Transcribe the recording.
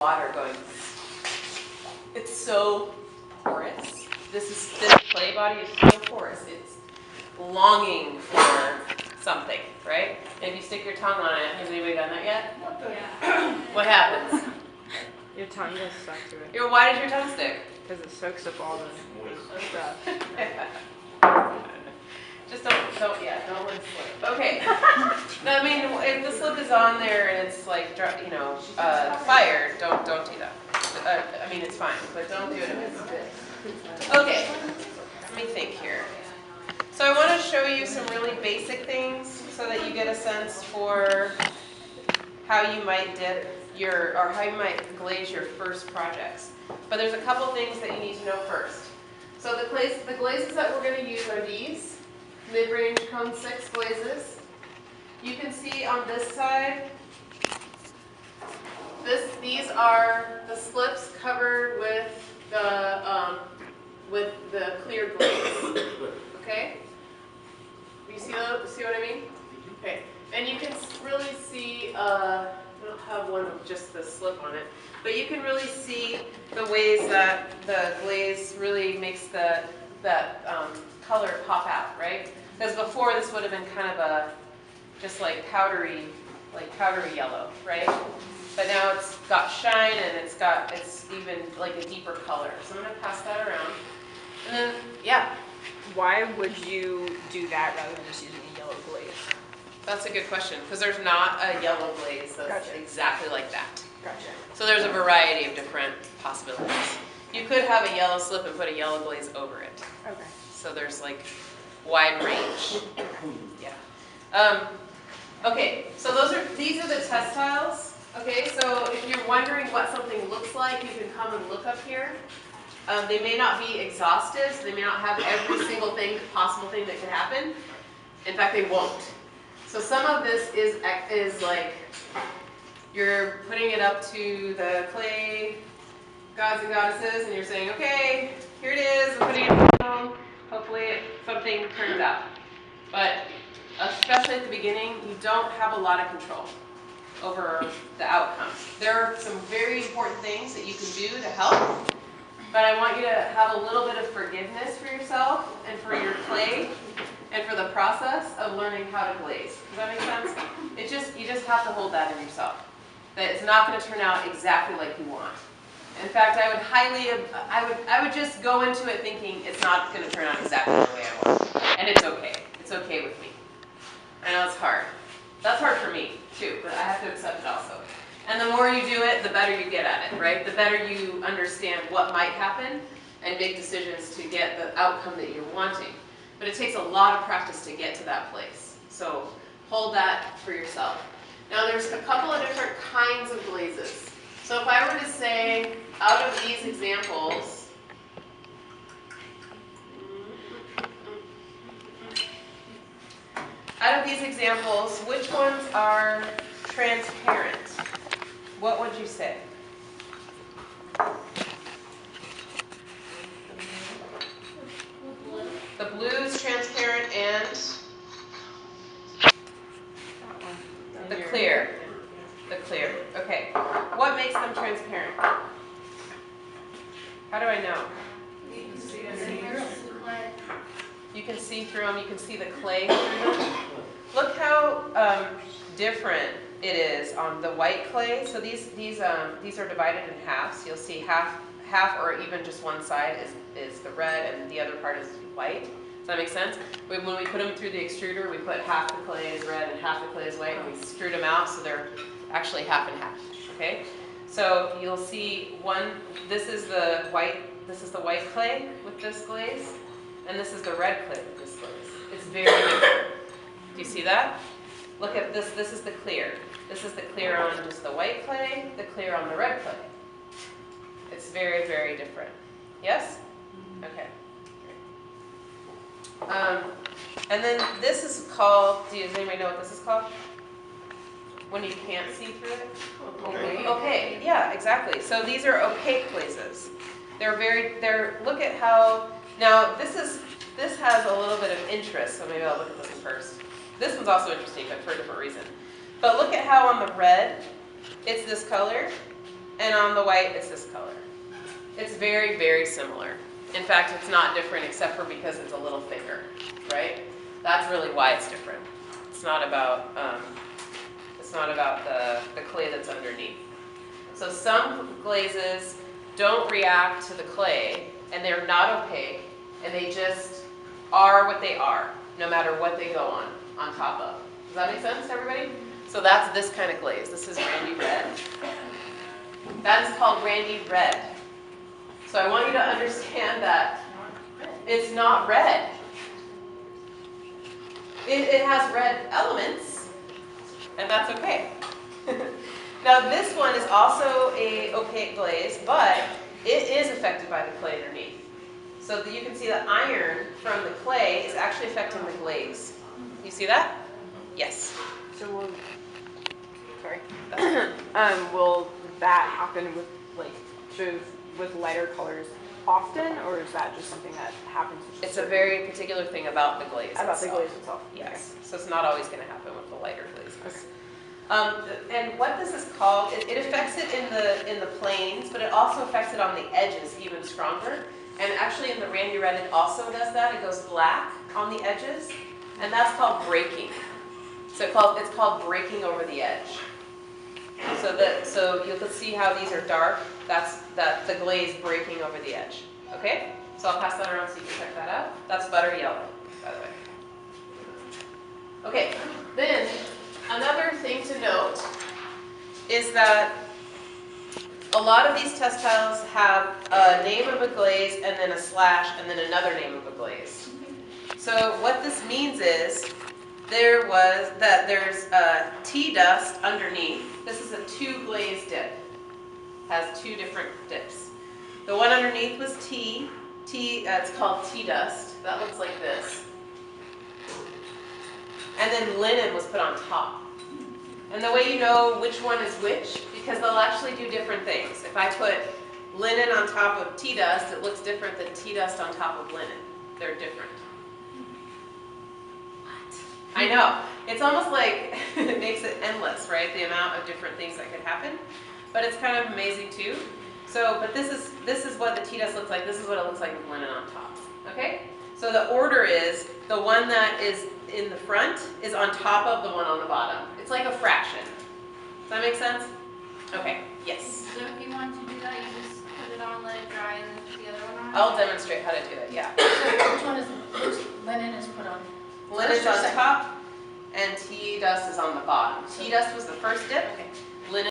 water going. It's so porous. This clay body is so porous. It's longing for something, right? And if you stick your tongue on it, has anybody done that yet? Yeah. What happens? Your tongue just stuck to it. Why does your tongue stick? Because it soaks up all the stuff. Just don't let it slip. Okay. No, I mean, if the slip is on there and it's like, fire, don't do that. I mean, it's fine, but don't do it if it's okay. Let me think here. So I want to show you some really basic things so that you get a sense for how you might how you might glaze your first projects. But there's a couple things that you need to know first. So the glazes that we're going to use are these mid-range cone 6 glazes. You can see on this side, these are the slips covered with the clear glaze. Okay? You see what I mean? Okay. And you can really see. I don't have one with just the slip on it, but you can really see the ways that the glaze really makes that color pop out, right? Because before this would have been kind of just like powdery yellow, right? But now it's got shine and it's even like a deeper color. So I'm going to pass that around. And then, yeah. Why would you do that rather than just using a yellow glaze? That's a good question, because there's not a yellow glaze that's Gotcha. Exactly like that. Gotcha. So there's a variety of different possibilities. You could have a yellow slip and put a yellow glaze over it. Okay. So there's like wide range. Yeah. Okay, so these are the test tiles. Okay, so if you're wondering what something looks like, you can come and look up here. They may not be exhaustive, so they may not have every single possible thing that could happen. In fact, they won't. So some of this is like you're putting it up to the clay gods and goddesses, and you're saying, okay, here it is, I'm putting it down. Hopefully something turns out. But especially at the beginning, you don't have a lot of control over the outcome. There are some very important things that you can do to help. But I want you to have a little bit of forgiveness for yourself and for your clay and for the process of learning how to glaze. Does that make sense? You just have to hold that in yourself. That it's not going to turn out exactly like you want. In fact, I would just go into it thinking it's not going to turn out exactly the way I want. And it's okay. It's okay with me. I know it's hard. That's hard for me too, but I have to accept it also. And the more you do it, the better you get at it, right? The better you understand what might happen and make decisions to get the outcome that you're wanting. But it takes a lot of practice to get to that place. So hold that for yourself. Now there's a couple of different kinds of glazes. So if I were to say, out of these examples, which ones are transparent? What would you say? The blue is transparent and the clear. The clear. Okay. What makes them transparent? How do I know? You can see through them. You can see the clay through them. Look how different it is on the white clay. So these are divided in halves. So you'll see half or even just one side is the red and the other part is white. Does that make sense? When we put them through the extruder, we put half the clay is red and half the clay is white, and we extrude them out so they're actually half and half. Okay? So you'll see this is the white clay with this glaze, and this is the red clay with this glaze. It's very different. Do you see that? Look at this. This is the clear. This is the clear on just the white clay, the clear on the red clay. It's very, very different. Yes? Okay. And then this is called, does anybody know what this is called? When you can't see through it? Opaque. Yeah, exactly. So these are opaque glazes. Look at how, now this has a little bit of interest, so maybe I'll look at this one first. This one's also interesting, but for a different reason. But look at how on the red, it's this color, and on the white it's this color. It's very, very similar. In fact, it's not different except for because it's a little thicker, right? That's really why it's different. It's not about the clay that's underneath. So some glazes don't react to the clay, and they're not opaque, and they just are what they are, no matter what they go on top of. Does that make sense to everybody? So that's this kind of glaze. This is Randy Red. That is called Randy Red. So I want you to understand that it's not red. It has red elements, and that's okay. Now this one is also a opaque glaze, but it is affected by the clay underneath. So that you can see the iron from the clay is actually affecting the glaze. You see that? Yes. So will that happen with with lighter colors often, or is that just something that happens? It's a very particular thing about the glaze About itself. the glaze itself. Yes. So it's not always going to happen with the lighter glazes. Okay. And what this is called, it affects it in the planes, but it also affects it on the edges even stronger. And actually in the Randy Red it also does that. It goes black on the edges, and that's called breaking. So it's called breaking over the edge. So you can see how these are dark. That's the glaze breaking over the edge. Okay? So I'll pass that around so you can check that out. That's butter yellow, by the way. Okay, then another thing to note is that a lot of these test tiles have a name of a glaze and then a slash and then another name of a glaze. So what this means is there's tea dust underneath. This is a 2-glaze dip. Has 2 different dips. The one underneath was tea. It's called tea dust. That looks like this. And then linen was put on top. And the way you know which one is which, because they'll actually do different things. If I put linen on top of tea dust, it looks different than tea dust on top of linen. They're different. What? I know. It's almost like it makes it endless, right? The amount of different things that could happen. But it's kind of amazing too. So, but this is what the tea dust looks like. This is what it looks like with linen on top. Okay? So the order is the one that is in the front is on top of the one on the bottom. It's like a fraction. Does that make sense? Okay. Yes. So if you want to do that, you just put it on, let it dry, and then put the other one on? I'll demonstrate how to do it. Yeah. So which linen is put on? Linen's on top, and tea dust is on the bottom. Tea dust was the first dip. Okay.